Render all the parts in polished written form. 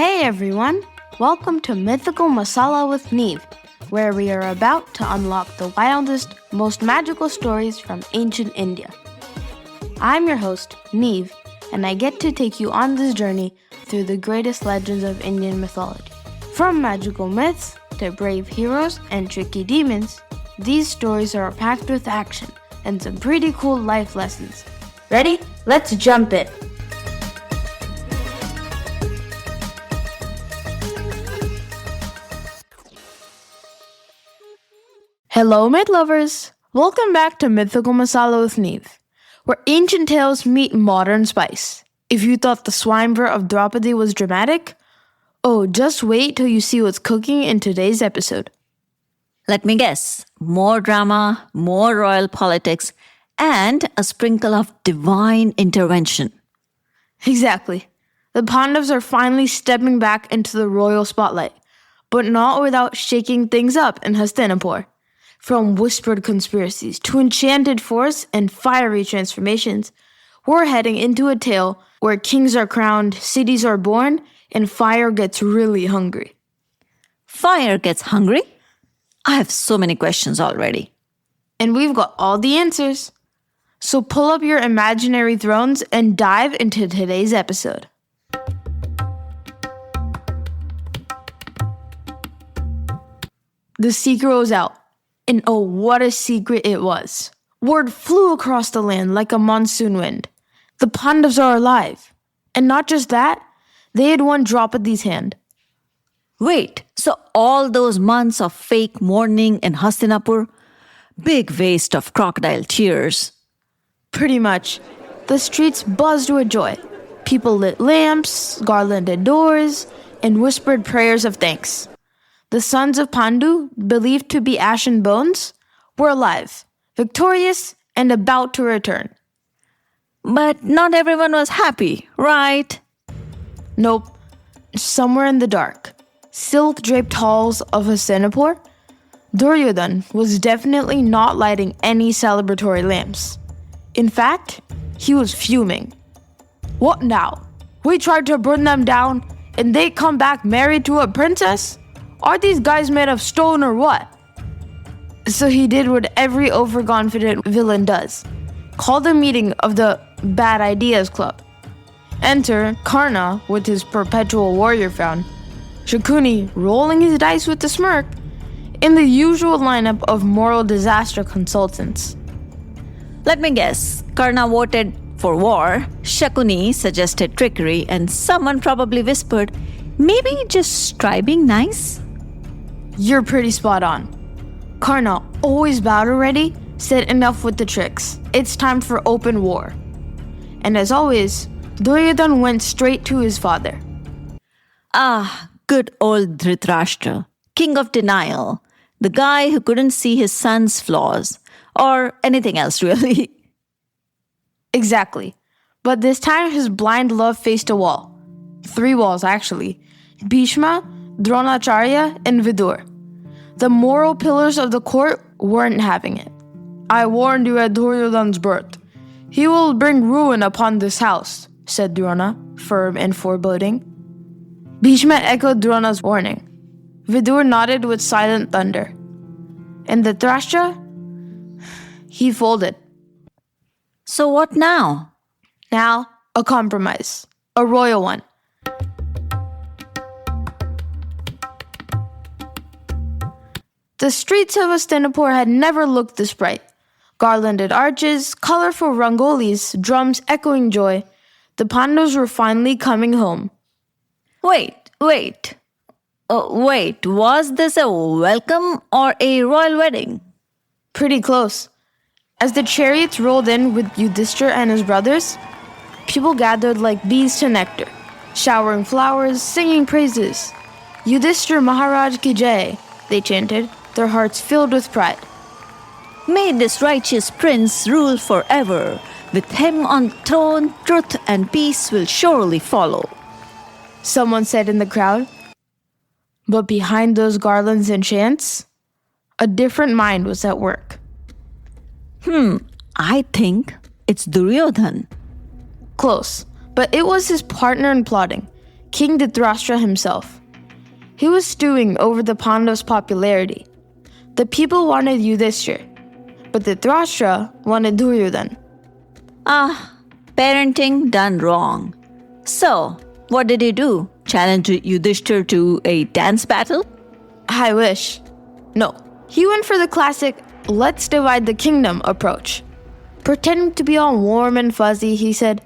Hey everyone! Welcome to Mythical Masala with Neev, where we are about to unlock the wildest, most magical stories from ancient India. I'm your host, Neev, and I get to take you on this journey through the greatest legends of Indian mythology. From magical myths to brave heroes and tricky demons, these stories are packed with action and some pretty cool life lessons. Ready? Let's jump in! Hello, myth lovers! Welcome back to Mythical Masala with Neev, where ancient tales meet modern spice. If you thought the swineherd of Draupadi was dramatic, just wait till you see what's cooking in today's episode. Let me guess, more drama, more royal politics, and a sprinkle of divine intervention. Exactly. The Pandavas are finally stepping back into the royal spotlight, but not without shaking things up in Hastinapura. From whispered conspiracies to enchanted forests and fiery transformations, we're heading into a tale where kings are crowned, cities are born, and fire gets really hungry. Fire gets hungry? I have so many questions already. And we've got all the answers. So pull up your imaginary thrones and dive into today's episode. The secret was out. And what a secret it was. Word flew across the land like a monsoon wind. The Pandavas are alive. And not just that, they had won Draupadi's hand. Wait, so all those months of fake mourning in Hastinapur? Big waste of crocodile tears. Pretty much. The streets buzzed with joy. People lit lamps, garlanded doors, and whispered prayers of thanks. The sons of Pandu, believed to be ashen bones, were alive, victorious, and about to return. But not everyone was happy, right? Nope. Somewhere in the dark, silk-draped halls of Hastinapur, Duryodhana was definitely not lighting any celebratory lamps. In fact, he was fuming. What now? We tried to burn them down, and they come back married to a princess? Are these guys made of stone or what? So he did what every overconfident villain does. Called a meeting of the Bad Ideas Club. Enter Karna with his perpetual warrior frown, Shakuni rolling his dice with a smirk, and the usual lineup of moral disaster consultants. Let me guess, Karna voted for war, Shakuni suggested trickery, and someone probably whispered, maybe just try being nice? You're pretty spot on. Karna, always battle ready, said enough with the tricks. It's time for open war. And as always, Duryodhana went straight to his father. Good old Dhritarashtra, king of denial, the guy who couldn't see his son's flaws, or anything else really. Exactly. But this time his blind love faced a wall. 3 walls actually. Bhishma, Dronacharya, and Vidur. The moral pillars of the court weren't having it. I warned you at Duryodhana's birth. He will bring ruin upon this house, said Drona, firm and foreboding. Bhishma echoed Drona's warning. Vidur nodded with silent thunder. And the Dhritarashtra? He folded. So what now? Now, a compromise. A royal one. The streets of Hastinapur had never looked this bright. Garlanded arches, colorful rangolis, drums echoing joy. The Pandavas were finally coming home. Wait. Was this a welcome or a royal wedding? Pretty close. As the chariots rolled in with Yudhishthira and his brothers, people gathered like bees to nectar, showering flowers, singing praises. Yudhishthira Maharaj ki jai, they chanted, their hearts filled with pride. May this righteous prince rule forever. With him on the throne, truth and peace will surely follow. Someone said in the crowd. But behind those garlands and chants, a different mind was at work. I think it's Duryodhana. Close, but it was his partner in plotting, King Dhritarashtra himself. He was stewing over the Pandavas' popularity. The people wanted Yudhishthira, but Dhritarashtra wanted Duryodhana. Parenting done wrong. So, what did he do? Challenge Yudhishthira to a dance battle? I wish. No, he went for the classic let's divide the kingdom approach. Pretending to be all warm and fuzzy, he said,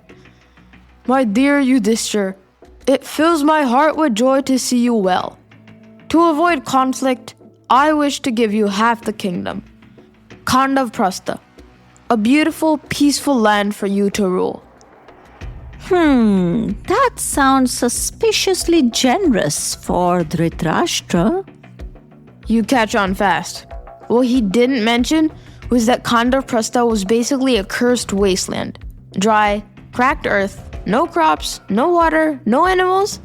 "My dear Yudhishthira, it fills my heart with joy to see you well. To avoid conflict, I wish to give you half the kingdom, Khandavaprastha, a beautiful, peaceful land for you to rule." That sounds suspiciously generous for Dhritarashtra. You catch on fast. What he didn't mention was that Khandavaprastha was basically a cursed wasteland. Dry, cracked earth, no crops, no water, no animals,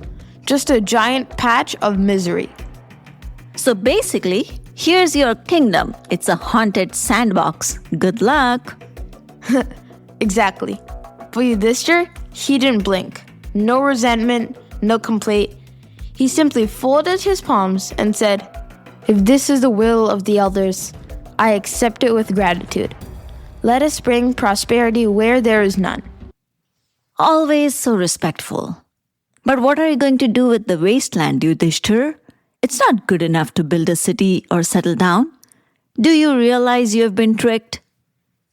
just a giant patch of misery. So basically, here's your kingdom. It's a haunted sandbox. Good luck. Exactly. For Yudhishthira, he didn't blink. No resentment, no complaint. He simply folded his palms and said, "If this is the will of the elders, I accept it with gratitude. Let us bring prosperity where there is none." Always so respectful. But what are you going to do with the wasteland, Yudhishthira? It's not good enough to build a city or settle down. Do you realize you have been tricked?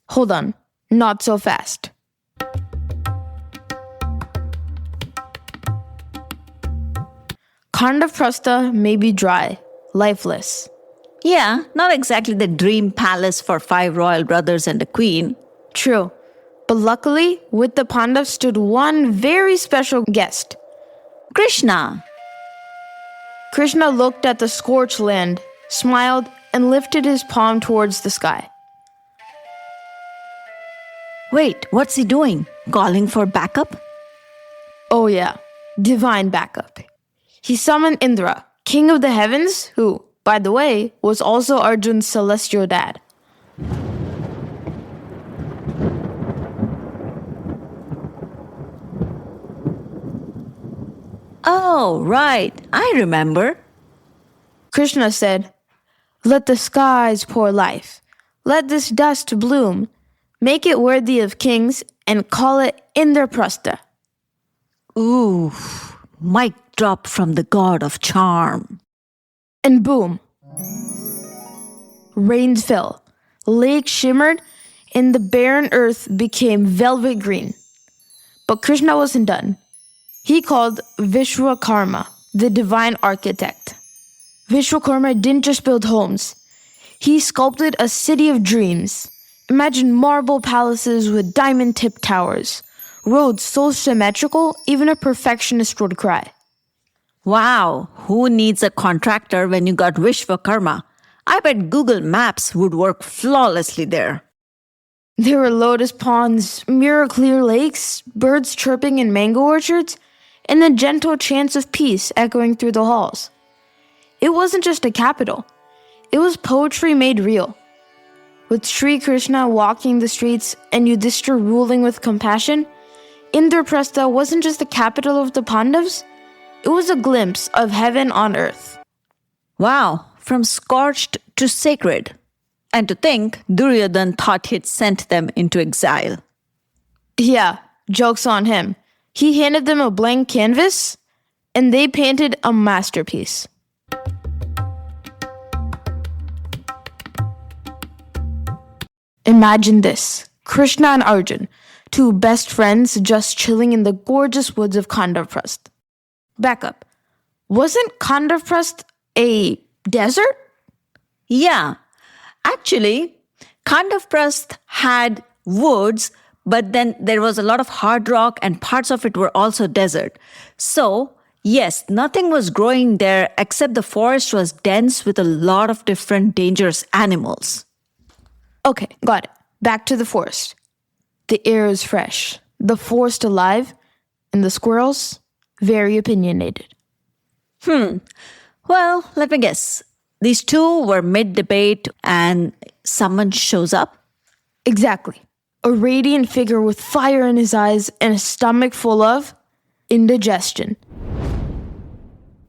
Hold on, not so fast. Khandavaprastha may be dry, lifeless. Yeah, not exactly the dream palace for 5 royal brothers and a queen. True. But luckily, with the Pandavas stood one very special guest. Krishna. Krishna looked at the scorched land, smiled, and lifted his palm towards the sky. Wait, what's he doing? Calling for backup? Oh yeah, divine backup. He summoned Indra, king of the heavens, who, by the way, was also Arjun's celestial dad. Oh, right. I remember. Krishna said, "Let the skies pour life. Let this dust bloom. Make it worthy of kings and call it Indraprastha." Ooh, mic drop from the god of charm. And boom. Rains fell. Lakes shimmered, and the barren earth became velvet green. But Krishna wasn't done. He called Vishwakarma, the divine architect. Vishwakarma didn't just build homes. He sculpted a city of dreams. Imagine marble palaces with diamond-tipped towers, roads so symmetrical, even a perfectionist would cry. Wow, who needs a contractor when you got Vishwakarma? I bet Google Maps would work flawlessly there. There were lotus ponds, mirror-clear lakes, birds chirping in mango orchards, and the gentle chants of peace echoing through the halls. It wasn't just a capital. It was poetry made real. With Sri Krishna walking the streets and Yudhishthira ruling with compassion, Indraprastha wasn't just the capital of the Pandavas, it was a glimpse of heaven on earth. Wow, from scorched to sacred. And to think, Duryodhana thought he'd sent them into exile. Yeah, joke's on him. He handed them a blank canvas, and they painted a masterpiece. Imagine this, Krishna and Arjuna, two best friends just chilling in the gorgeous woods of Khandavaprastha. Back up. Wasn't Khandavaprastha a desert? Yeah, actually, Khandavaprastha had woods, but then there was a lot of hard rock and parts of it were also desert. So, yes, nothing was growing there except the forest was dense with a lot of different dangerous animals. Okay, got it. Back to the forest. The air is fresh, the forest alive, and the squirrels very opinionated. Well, let me guess. These two were mid-debate and someone shows up? Exactly. A radiant figure with fire in his eyes and a stomach full of indigestion.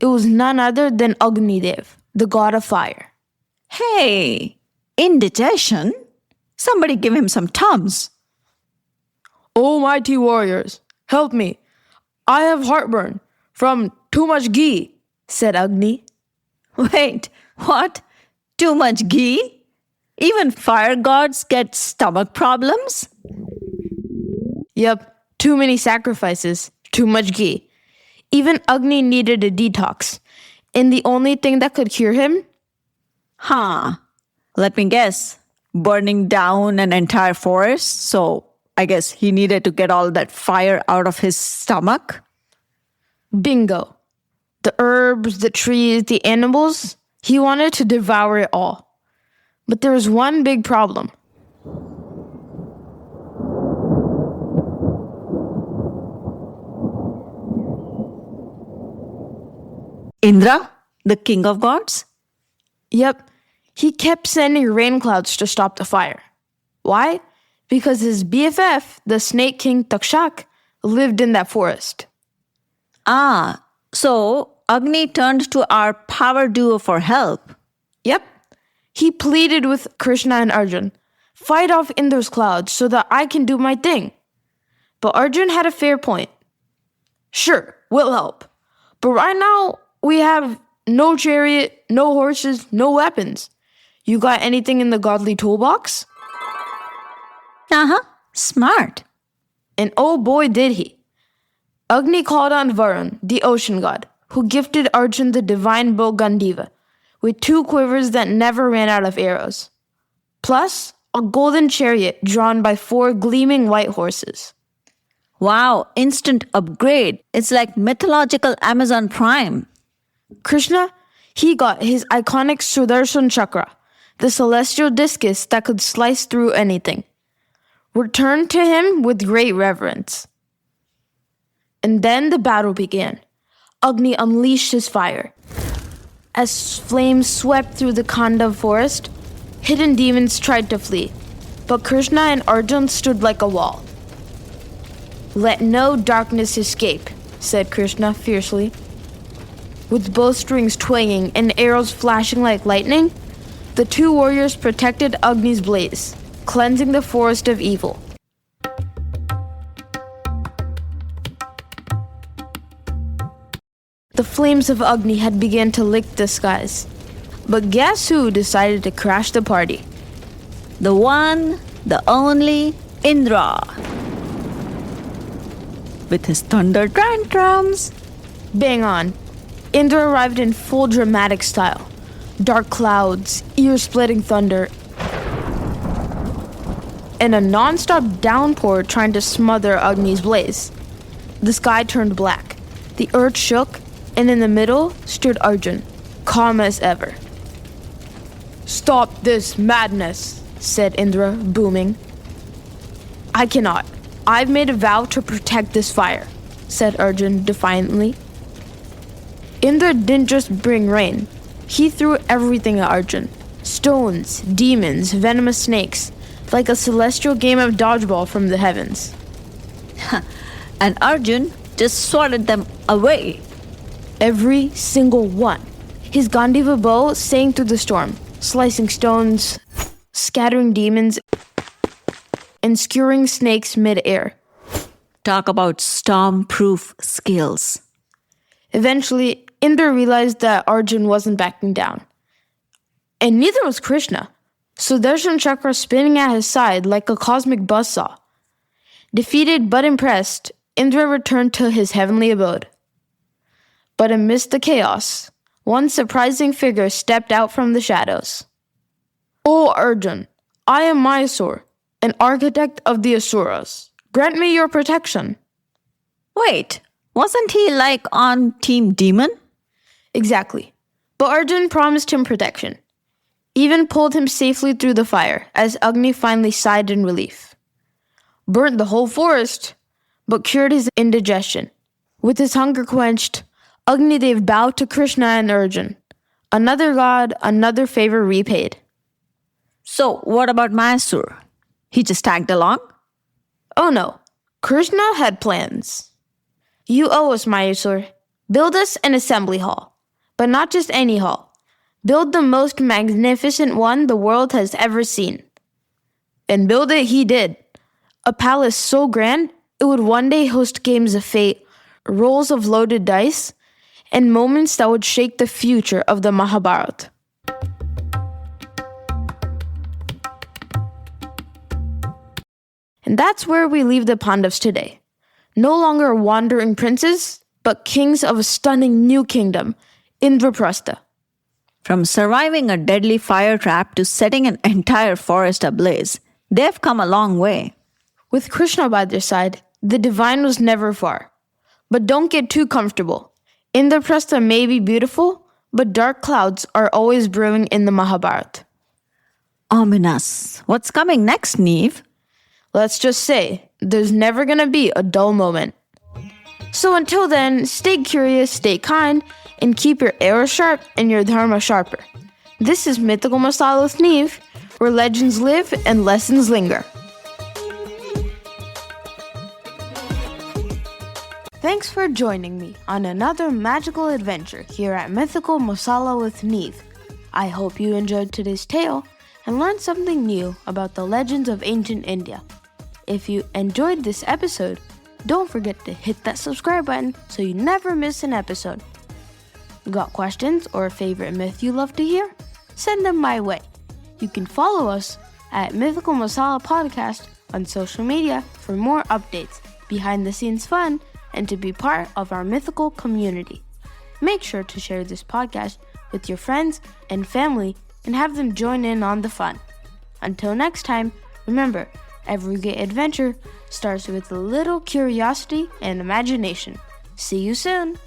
It was none other than Agnideva, the god of fire. Hey, indigestion? Somebody give him some Tums. O mighty warriors, help me. I have heartburn from too much ghee, said Agni. Wait, what? Too much ghee? Even fire gods get stomach problems? Yep, too many sacrifices, too much ghee. Even Agni needed a detox. And the only thing that could cure him? Let me guess. Burning down an entire forest? So I guess he needed to get all that fire out of his stomach? Bingo. The herbs, the trees, the animals, he wanted to devour it all. But there was one big problem. Indra, the king of gods? Yep, he kept sending rain clouds to stop the fire. Why? Because his BFF, the snake king Takshak, lived in that forest. So Agni turned to our power duo for help. Yep. He pleaded with Krishna and Arjuna, fight off Indra's clouds so that I can do my thing. But Arjuna had a fair point. Sure, we'll help. But right now, we have no chariot, no horses, no weapons. You got anything in the godly toolbox? Smart. And oh boy did he. Agni called on Varun, the ocean god, who gifted Arjuna the divine bow Khandava, with 2 quivers that never ran out of arrows. Plus, a golden chariot drawn by 4 gleaming white horses. Wow, instant upgrade. It's like mythological Amazon Prime. Krishna, he got his iconic Sudarshan Chakra, the celestial discus that could slice through anything, returned to him with great reverence. And then the battle began. Agni unleashed his fire. As flames swept through the Khandava forest, hidden demons tried to flee, but Krishna and Arjuna stood like a wall. Let no darkness escape, said Krishna fiercely. With bowstrings twanging and arrows flashing like lightning, the 2 warriors protected Agni's blaze, cleansing the forest of evil. The flames of Agni had begun to lick the skies. But guess who decided to crash the party? The one, the only Indra. With his thunder tantrums. Bang on. Indra arrived in full dramatic style. Dark clouds, ear-splitting thunder, and a non-stop downpour trying to smother Agni's blaze. The sky turned black. The earth shook, and in the middle stood Arjuna, calm as ever. Stop this madness, said Indra, booming. I cannot. I've made a vow to protect this fire, said Arjuna defiantly. Indra didn't just bring rain. He threw everything at Arjuna. Stones, demons, venomous snakes, like a celestial game of dodgeball from the heavens. And Arjuna just swatted them away. Every single one. His Khandava bow sang through the storm, slicing stones, scattering demons, and skewering snakes mid-air. Talk about storm-proof skills. Eventually, Indra realized that Arjuna wasn't backing down. And neither was Krishna. Sudarshan Chakra spinning at his side like a cosmic buzzsaw. Defeated but impressed, Indra returned to his heavenly abode. But amidst the chaos, one surprising figure stepped out from the shadows. O Arjuna, I am Mayasura, an architect of the Asuras. Grant me your protection. Wait, wasn't he like on Team Demon? Exactly. But Arjuna promised him protection. Even pulled him safely through the fire as Agni finally sighed in relief. Burnt the whole forest, but cured his indigestion. With his hunger quenched, Agnideva bowed to Krishna and Arjuna. Another god, another favor repaid. So what about Mayasura? He just tagged along? Oh no, Krishna had plans. You owe us, Mayasura. Build us an assembly hall, but not just any hall. Build the most magnificent one the world has ever seen. And build it he did. A palace so grand, it would one day host games of fate, rolls of loaded dice, and moments that would shake the future of the Mahabharata. And that's where we leave the Pandavas today. No longer wandering princes, but kings of a stunning new kingdom, Indraprastha. From surviving a deadly fire trap to setting an entire forest ablaze, they've come a long way. With Krishna by their side, the divine was never far. But don't get too comfortable. Indraprastha may be beautiful, but dark clouds are always brewing in the Mahabharata. Ominous. What's coming next, Neev? Let's just say, there's never gonna be a dull moment. So until then, stay curious, stay kind, and keep your arrows sharp and your dharma sharper. This is Mythical Masala with Neev, where legends live and lessons linger. Thanks for joining me on another magical adventure here at Mythical Masala with Neev. I hope you enjoyed today's tale and learned something new about the legends of ancient India. If you enjoyed this episode, don't forget to hit that subscribe button so you never miss an episode. Got questions or a favorite myth you love to hear? Send them my way. You can follow us at Mythical Masala Podcast on social media for more updates, behind the scenes fun, and to be part of our mythical community. Make sure to share this podcast with your friends and family and have them join in on the fun. Until next time, remember, every great adventure starts with a little curiosity and imagination. See you soon!